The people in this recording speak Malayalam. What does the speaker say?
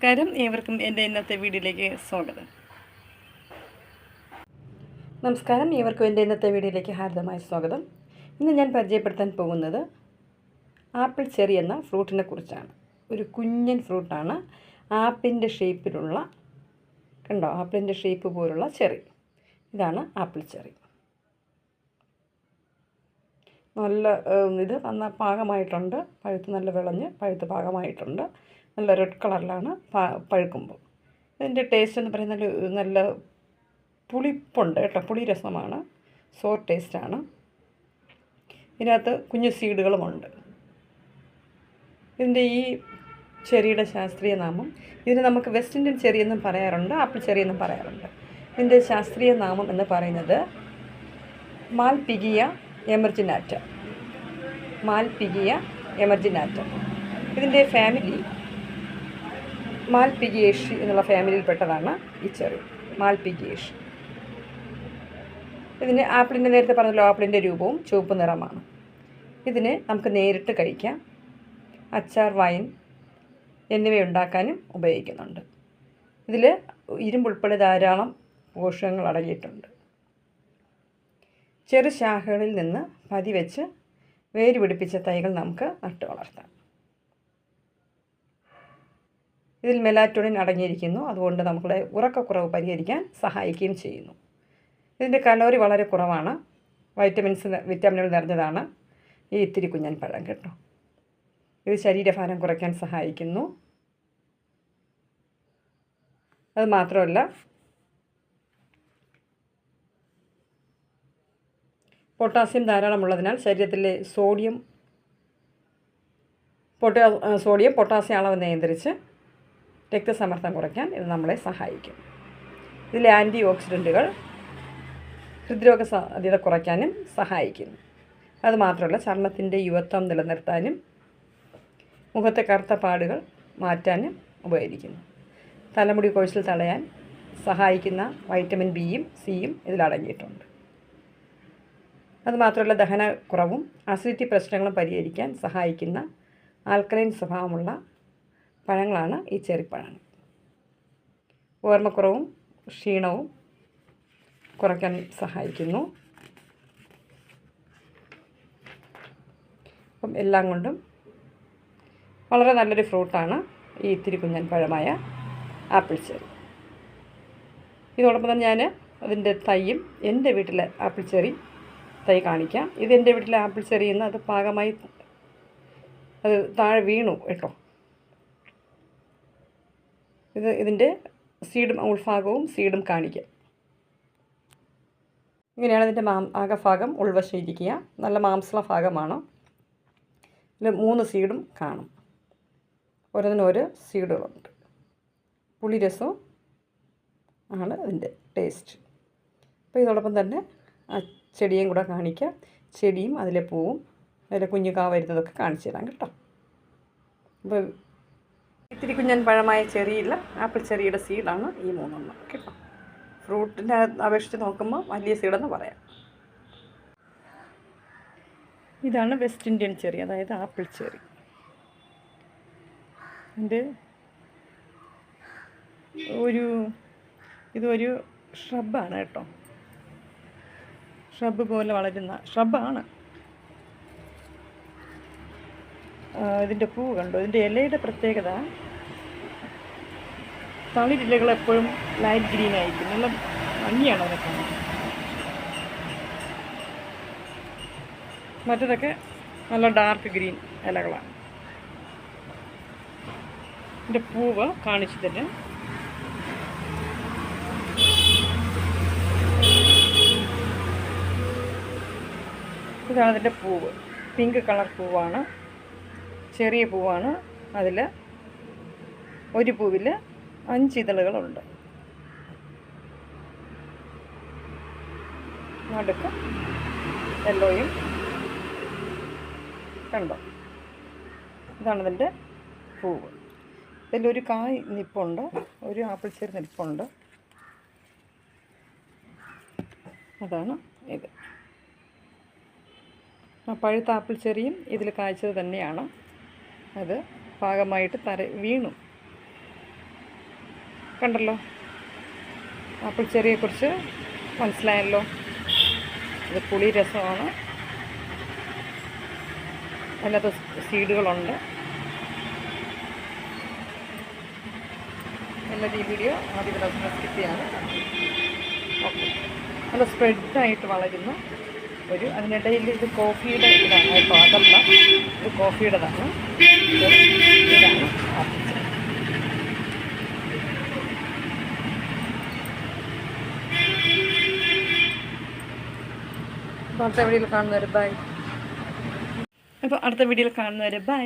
നമസ്കാരം, ഏവർക്കും എൻ്റെ ഇന്നത്തെ വീഡിയോയിലേക്ക് സ്വാഗതം. ഹാർദമായ സ്വാഗതം. ഇന്ന് ഞാൻ പരിചയപ്പെടുത്താൻ പോകുന്നത് ആപ്പിൾ ചെറി എന്ന ഫ്രൂട്ടിനെ കുറിച്ചാണ്. ഒരു കുഞ്ഞൻ ഫ്രൂട്ടാണ്. ആപ്പിളിൻ്റെ ഷേപ്പിലുള്ള, കണ്ടോ, ആപ്പിളിൻ്റെ ഷേപ്പ് പോലുള്ള ചെറി. ഇതാണ് ആപ്പിൾ ചെറി. നല്ല നന്ന പാകമായിട്ടുണ്ട്. പഴുത്ത് നല്ല വിളഞ്ഞ് പഴുത്ത് പാകമായിട്ടുണ്ട്. നല്ല റെഡ് കളറിലാണ് പഴുക്കുമ്പോൾ. ഇതിൻ്റെ ടേസ്റ്റ് എന്ന് പറയുന്നത് നല്ല പുളിപ്പുണ്ട് കേട്ടോ. പുളി രസമാണ്, സോർ ടേസ്റ്റാണ്. ഇതിനകത്ത് കുഞ്ഞു സീഡുകളുമുണ്ട്. ഇതിൻ്റെ ഈ ചെറിയുടെ ശാസ്ത്രീയ നാമം, ഇതിന് നമുക്ക് വെസ്റ്റ് ഇന്ത്യൻ ചെറി എന്നും പറയാറുണ്ട്, ആപ്പിൾ ചെറി എന്നും പറയാറുണ്ട്. ഇതിൻ്റെ ശാസ്ത്രീയ നാമം എന്ന് പറയുന്നത് മാൽപിഗിയ എമർജിനാറ്റ. ഇതിൻ്റെ ഫാമിലി മാൽപിഗിയേഷി എന്നുള്ള ഫാമിലിയിൽപ്പെട്ടതാണ് ഈ ചെറി, മാൽപിഗിയേഷി. ഇതിന് ആപ്പിളിൻ്റെ, നേരത്തെ പറഞ്ഞല്ലോ, ആപ്പിളിൻ്റെ രൂപവും ചുവപ്പ് നിറമാണ്. ഇതിന് നമുക്ക് നേരിട്ട് കഴിക്കാം, അച്ചാർ, വൈൻ എന്നിവ ഉണ്ടാക്കാനും ഉപയോഗിക്കുന്നുണ്ട്. ഇതിൽ ഇരുമ്പുൾപ്പെടെ ധാരാളം പോഷകങ്ങൾ അടങ്ങിയിട്ടുണ്ട്. ചെറു ശാഖകളിൽ നിന്ന് പതിവെച്ച് വേര് പിടിപ്പിച്ച തൈകൾ നമുക്ക് നട്ടു വളർത്താം. ഇതിൽ മെലാറ്റോണിൻ അടങ്ങിയിരിക്കുന്നു, അതുകൊണ്ട് നമ്മുടെ ഉറക്കക്കുറവ് പരിഹരിക്കാൻ സഹായിക്കുകയും ചെയ്യുന്നു. ഇതിൻ്റെ കലോറി വളരെ കുറവാണ്. വിറ്റാമിനുകൾ നിറഞ്ഞതാണ് ഈ ഇത്തിരി കുഞ്ഞൻ പഴം കേട്ടോ. ഇത് ശരീരഭാരം കുറയ്ക്കാൻ സഹായിക്കുന്നു. അത് മാത്രമല്ല, പൊട്ടാസ്യം ധാരാളമുള്ളതിനാൽ ശരീരത്തിലെ പൊട്ടാസ്യം അളവ് നിയന്ത്രിച്ച് രക്തസമ്മർദ്ദം കുറയ്ക്കാൻ ഇത് നമ്മളെ സഹായിക്കും. ഇതിലെ ആൻറ്റി ഓക്സിഡൻറ്റുകൾ ഹൃദ്രോഗ സാധ്യത കുറയ്ക്കാനും സഹായിക്കുന്നു. അതുമാത്രമല്ല, ചർമ്മത്തിൻ്റെ യുവത്വം നിലനിർത്താനും മുഖത്തെ കറുത്ത പാടുകൾ മാറ്റാനും ഉപകരിക്കുന്നു. തലമുടി കൊഴിച്ചിൽ തടയാൻ സഹായിക്കുന്ന വൈറ്റമിൻ ബിയും സിയും ഇതിലടങ്ങിയിട്ടുണ്ട്. അതുമാത്രമല്ല, ദഹനക്കുറവും അസിഡിറ്റി പ്രശ്നങ്ങളും പരിഹരിക്കാൻ സഹായിക്കുന്ന ആൽക്കലൈൻ സ്വഭാവമുള്ള പഴങ്ങളാണ് ഈ ചെറിപ്പഴങ്ങൾ. ഓർമ്മക്കുറവും ക്ഷീണവും കുറയ്ക്കാൻ സഹായിക്കുന്നു. അപ്പം എല്ലാം കൊണ്ടും വളരെ നല്ലൊരു ഫ്രൂട്ടാണ് ഈ ഇത്തിരി കുഞ്ഞൻ പഴമായ ആപ്പിൾ ചെറി. ഇതോടൊപ്പം തന്നെ ഞാൻ അതിൻ്റെ തൈയും എൻ്റെ വീട്ടിലെ ആപ്പിൾ ചെറി തൈ കാണിക്കാം. ഇതെൻ്റെ വീട്ടിലെ ആപ്പിൾ ചെറിയിൽ നിന്ന് അത് പാകമായി അത് താഴെ വീണു കേട്ടോ. ഇതിൻ്റെ സീഡും ഉൾഭാഗവും സീഡും കാണിക്കാം. ഇങ്ങനെയാണ് ഇതിൻ്റെ ആകഭാഗം ഉൾവശം ഇരിക്കുക. നല്ല മാംസള ഭാഗമാണ്. ഇതിൽ 3 സീഡും കാണും. ഓരോന്നിനും സീഡുകളുണ്ട്. പുളിരസവും ആണ് ഇതിൻ്റെ ടേസ്റ്റ്. അപ്പോൾ ഇതോടൊപ്പം തന്നെ ആ ചെടിയും കൂടെ കാണിക്കാം. ചെടിയും അതിലെ പൂവും അതിലെ കുഞ്ഞു കാ വരുന്നതൊക്കെ കാണിച്ചു തരാം കേട്ടോ. അപ്പോൾ ഇത്തിരി കുഞ്ഞൻ പഴമായ ചെറിയില്ല ആപ്പിൾ ചെറിയുടെ സീഡാണ് ഈ 3 കേട്ടോ. ഫ്രൂട്ടിൻ്റെ അപേക്ഷിച്ച് നോക്കുമ്പോൾ വലിയ സീഡെന്ന് പറയാം. ഇതാണ് വെസ്റ്റ് ഇന്ത്യൻ ചെറി, അതായത് ആപ്പിൾ ചെറി. ഇതൊരു ഷ്രബാണ് കേട്ടോ. ഷ്രബ് പോലെ വളരുന്ന ഷ്രബാണ്. ഇതിൻ്റെ പൂ കണ്ടോ. ഇതിൻ്റെ ഇലയുടെ പ്രത്യേകത, തളിരിലകൾ എപ്പോഴും ലൈറ്റ് ഗ്രീൻ ആയിരിക്കും. നല്ല ഭംഗിയാണ് അതിനെ കാണാൻ. മറ്റതൊക്കെ നല്ല ഡാർക്ക് ഗ്രീൻ ഇലകളാണ്. ഇതിൻ്റെ പൂവ് കാണിച്ചു തന്നെ. ഇതാണ് അതിൻ്റെ പൂവ്. പിങ്ക് കളർ പൂവാണ്, ചെറിയ പൂവാണ്. അതിൽ ഒരു പൂവിൽ 5 ഇതളുകളുണ്ട്. നടുക്ക് യെല്ലോയും കണ്ടോ. ഇതാണ് ഇതിൻ്റെ പൂവ്. ഇതിലൊരു കായ് നിൽപ്പുണ്ട്, ഒരു ആപ്പിൾ ചെറി നിൽപ്പുണ്ട്. അതാണ് ഇത്. പഴുത്ത ആപ്പിൾ ചെറിയും ഇതിൽ കായ്ച്ചത് തന്നെയാണ്. അത് പാകമായിട്ട് വീണു. കണ്ടല്ലോ, ആപ്പിൾ ചെറിയെക്കുറിച്ച് മനസ്സിലായല്ലോ. ഇത് പുളി രസമാണ്, അതിനകത്ത് സീഡുകളുണ്ട്. എല്ലാവരും ഈ വീഡിയോ ആദ്യം സ്കിപ്പ് ചെയ്യാതെ കാണാം. ഓക്കെ, നല്ല സ്പ്രെഡായിട്ട് വളരുന്ന അതിനിടയിൽ ഇത് കോഫിയുടെ ഇതാണ് കേട്ടോ, അതല്ല, ഇത് കോഫിയുടേതാണ്. ഇതാണ് ആപ്പിൾ. അടുത്ത വീഡിയോയിൽ കാണുന്നവരെ ബൈ. അപ്പോൾ അടുത്ത വീഡിയോയിൽ കാണുന്നവരെ ബൈ.